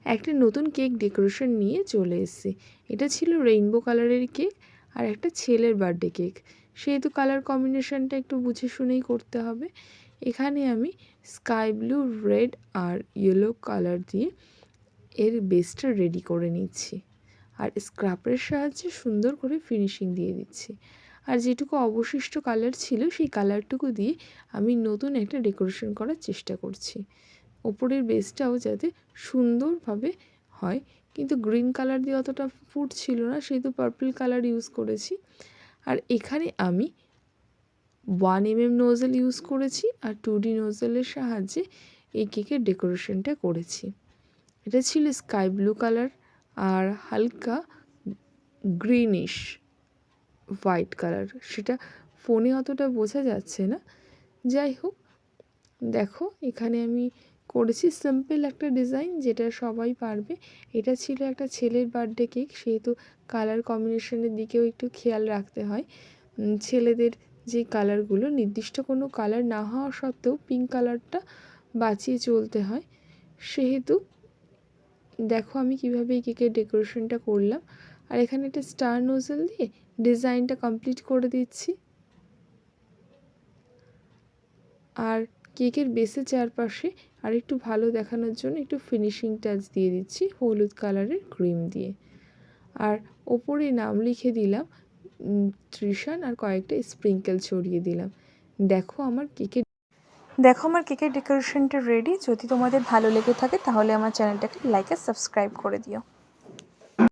একটা নতুন cake decoration নিয়ে চলে এসেছি। এটা ছিল রেইনবো কালারের কেক আর একটা ছেলের বার্থডে কেক, সেহেতু কালার কম্বিনেশনটা একটু বুঝে শুনেই করতে হবে। এখানে আমি স্কাই ব্লু, রেড আর ইয়েলো কালার দিয়ে এর বেসটা রেডি করে নিচ্ছি আর স্ক্রাপের সাহায্যে সুন্দর করে ফিনিশিং দিয়ে দিচ্ছি। আর যেটুকু অবশিষ্ট কালার ছিল সেই কালারটুকু দিয়ে আমি নতুন একটা ডেকোরেশন করার চেষ্টা করছি। ওপরের বেসটাও যাতে সুন্দরভাবে হয়, কিন্তু গ্রিন কালার দিয়ে অতটা ফুটছিল না, সেহেতু পার্পল কালার ইউজ করেছি। আর এখানে আমি 1 mm নোজেল ইউজ করেছি আর 2D নোজেলের সাহায্যে এই কেকের ডেকোরেশনটা করেছি। এটা ছিল স্কাই ব্লু কালার আর হালকা গ্রিনিশ হোয়াইট কালার, সেটা ফোনে অতটা বোঝা যাচ্ছে না। যাই হোক, দেখো এখানে আমি করেছি সিম্পল একটা ডিজাইন, যেটা সবাই পারবে। এটা ছিল একটা ছেলের বার্থডে কেক, সেহেতু কালার কম্বিনেশনের দিকেও একটু খেয়াল রাখতে হয়। ছেলেদের যে কালারগুলো, নির্দিষ্ট কোনো কালার না হওয়া সত্ত্বেও পিঙ্ক কালারটা বাঁচিয়ে চলতে হয়। সেহেতু দেখো আমি কিভাবে এই কেকের ডেকোরেশনটা করলাম। আর এখানে একটা স্টার নোজেল দিয়ে ডিজাইনটা কমপ্লিট করে দিচ্ছি। আর কেকের বেসের চারপাশে আর একটু ভালো দেখানোর জন্য একটু ফিনিশিং টাচ দিয়ে দিচ্ছি হলুদ কালারের ক্রিম দিয়ে। আর ওপরে নাম লিখে দিলাম তৃষান, আর কয়েকটা স্প্রিঙ্কেল ছড়িয়ে দিলাম। দেখো আমার কেকের ডেকোরেশনটা রেডি। যদি তোমাদের ভালো লেগে থাকে তাহলে আমার চ্যানেলটাকে লাইক আর সাবস্ক্রাইব করে দিও।